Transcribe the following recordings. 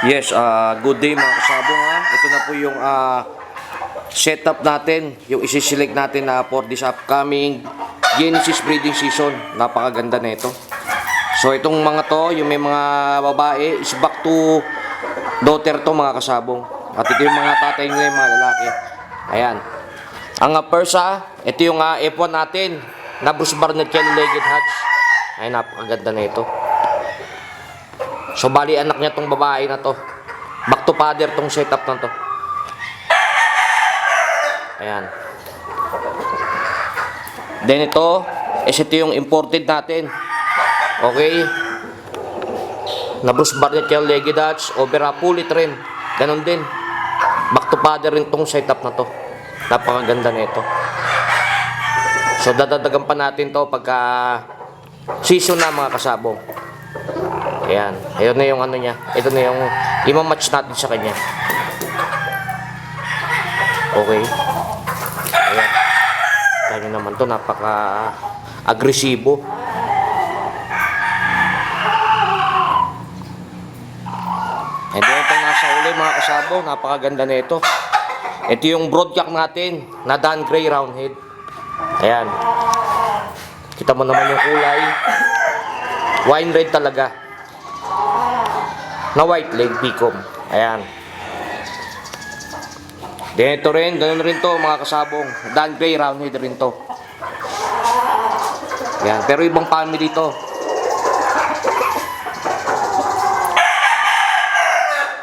Yes, good day mga kasabong ha. Ito na po yung setup natin, yung isi-select natin for this upcoming Genesis breeding season. Napakaganda na ito. So itong mga to, yung may mga babae, is back to daughter to mga kasabong. At ito yung mga tatay nila, yung mga lalaki. Ayan. Ang first ito yung F1 natin, na Bruce Barnett Legged Hatch. Ay, napakaganda na ito. So bali anak niya tong babae na to. Back to father tong setup na to. Ayan. Then ito yung imported natin. Okay. Na Bruce Barnett Legged Hatch, Opera Pulit rin. Ganon din. Back to father rin tong setup na to. Napakaganda na ito. So dadagdagan pa natin to pagka season na mga kasabong. Ayan. Ayun na yung ano niya. Ito na yung ima-match natin sa kanya. Okay. Ayan. Kaya naman to napaka-agresibo. And then ito nasa uli mga kasabong. Napakaganda na ito. Ito yung broadcock natin na Dan Gray Roundhead. Ayan. Kita mo naman yung kulay. Wine red talaga. Na white leg picom. Ayan. Then ito rin, ganun rin to mga kasabong. Dan Gray Roundhead rin to. Ayan. Pero ibang family to.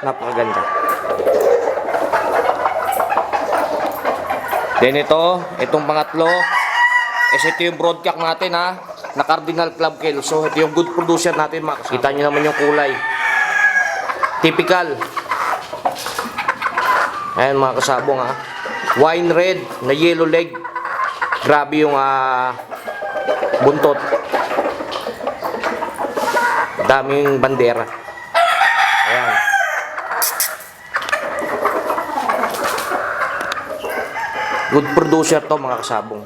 Napakaganda. Then itong pangatlo, ito yung broadcock natin na Cardinal Club Kill. So ito yung good producer natin mga kasabong. Kita nyo naman yung kulay. Typical. Ayan mga kasabong wine red na yellow leg. Grabe yung buntot. Daming bandera. Ayan. Good producer to mga kasabong.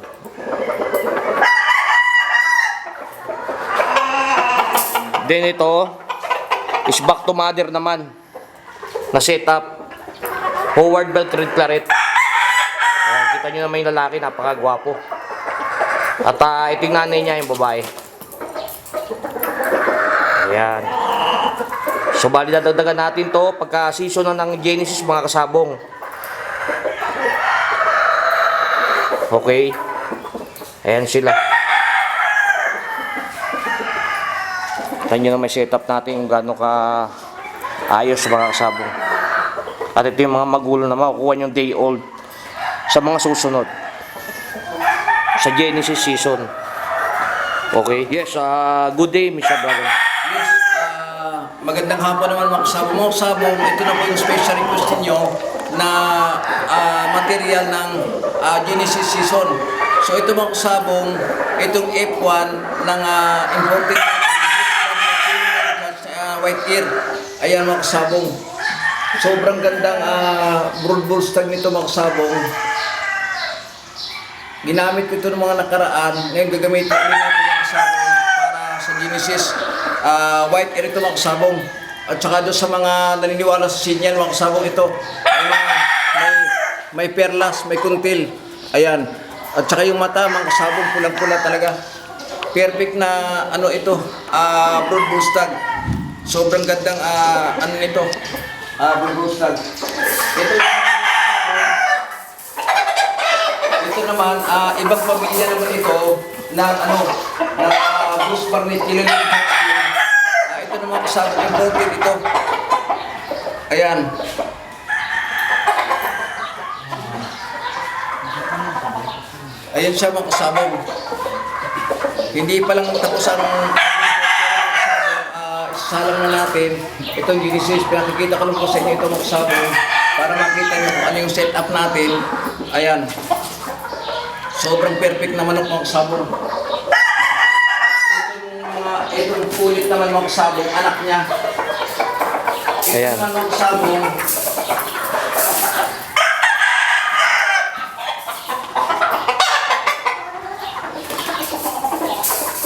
Then ito is back to mother naman na setup. Howard Belt Red Claret. Ayan, kita nyo naman yung lalaki, napakagwapo. At ito yung nanay niya, yung babae. Ayan. So bali dadagdagan natin to pagka season na ng Genesis mga kasabong. Okay. Ayan sila. Kita nyo na may setup natin yung gano'n ka ayos mga kasabong. At ito yung mga magulo na makukuha yung day old sa mga susunod sa Genesis season. Okay. Yes, good day Mr. Brother. Yes, magandang hapon naman mga kasabong. Mga kasabong, ito na po yung special request ninyo na material ng Genesis season. So ito mga kasabong, itong F1 ng imported white ear. Ayan mga kasabong. Sobrang gandang broad bull stag nito mga kasabong. Ginamit ko ito ng mga nakaraan. Ngayon gagamitin natin mga kasabong para sa Genesis. White ear ito mga kasabong. At saka doon sa mga naniniwala sa sinyal mga kasabong ito. May perlas, may kuntil. Ayan. At saka yung mata mga kasabong pulang-pula talaga. Perfect na ano ito, broad bull stag. Sobrang gandang ano nito, bulbustag. Ito naman, ibang pamilya naman ito na ano, na Bruce Barnett Legged Hatch. Ito naman kasabong imported ito. Ayan. Ayan siya mga kasabong. Hindi pa lang tapos ang salang na natin itong Genesis. Pinakikita ko lang po sa inyo ito mga kasabong para makita nyo kung ano yung setup natin. Ayan. Sobrang perfect naman ng mga kasabong. Itong pulit naman mga kasabong, anak niya. Ito naman mga kasabong.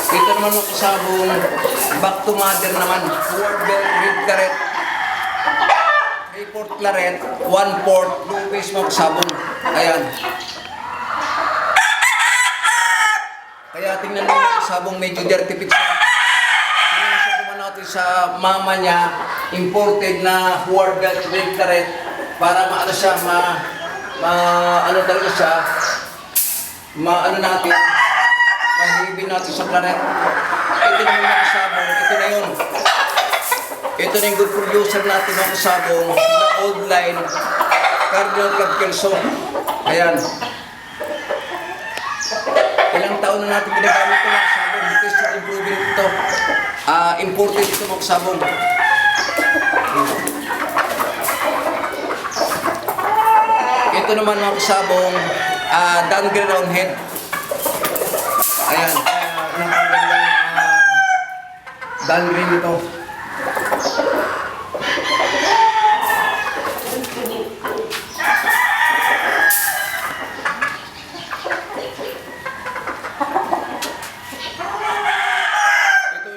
Ito naman mga kasabong, back to mother naman. Howard Belt Red Claret. 3/4 claret, 1/4 blue face mga kasabong. Ayan. Kaya tingnan mo mga kasabong medyo dirty pics siya. Tingnan siya naman natin sa mama niya, imported na Huard red claret para maano siya, ano talaga siya, maano natin, mahibin natin sa claret. Ito na mga kasabong, ito na yun. Ito na yung good producer natin mga kasabong na old line, Cardinal Club Kelso. Ayan. Ilang taon na natin ginagamit ito mga kasabong. Ito is improving ito. Imported ito mga kasabong. Ito naman mga kasabong, downgrade round head. Ayan. Downgrade ito.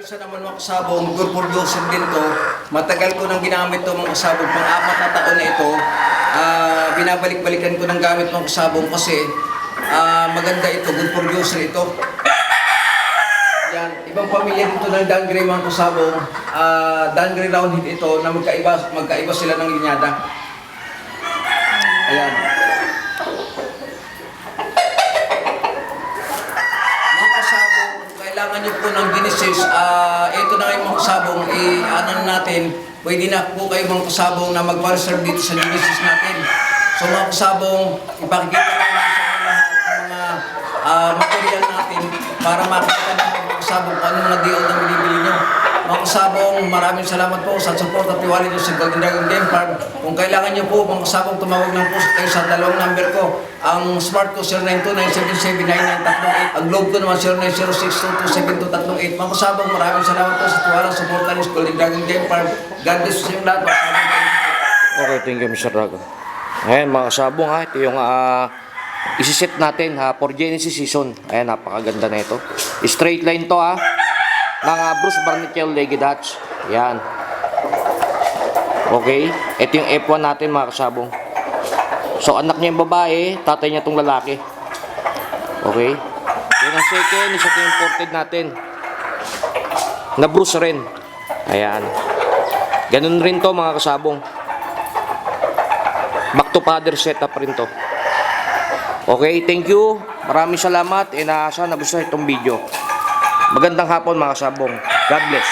Isa naman mga kasabong, good producer din to. Matagal ko nang ginamit to mga kasabong, pang-apat na taon na ito. Binabalik-balikan ko ng gamit mga kasabong kasi maganda ito, good producer ito. Yan, ibang pamilya dito ng Dangre mga kasabong, Dangre round hit ito na magkaiba sila ng linyada. Ayan. Kailangan nyo po ng Genesis, ito na kayo mga kasabong, ano natin, pwede na po kayo mga kasabong na mag-reserve dito sa Genesis natin. So mga kasabong, ipakikita natin sa mga lahat ng mga material natin para makita ng mga kasabong kung anong mga deal na binibili nyo. Mga kasabong, maraming salamat po sa support at tiwala nyo sa Golden Dragon Game Farm. Kung kailangan nyo po, mga kasabong, tumawag lang po kayo sa dalawang number ko. Ang smart ko 0929779938. Ang globe ko naman 0906227238. Mga kasabong, maraming salamat po sa tiwala sa support ng Golden Dragon Game Farm. God bless sa inyong lahat. Okay, thank you Mr. Dragon. Ayan mga kasabong ha, ito yung isiset natin ha, for Genesis season. Ayan, napakaganda na ito. Straight line to ha, ng Bruce Barnickel Leggy Dutch. Ayan. Okay, ito yung F1 natin mga kasabong. So anak niya yung babae, tatay niya itong lalaki. Okay. Yan ang second, isa ito yung imported natin. Na Bruce rin. Ayan. Ganun rin to mga kasabong. Back to father setup rin to. Okay, thank you. Maraming salamat. Sana nagustuhan itong video. Magandang hapon mga kasabong. God bless.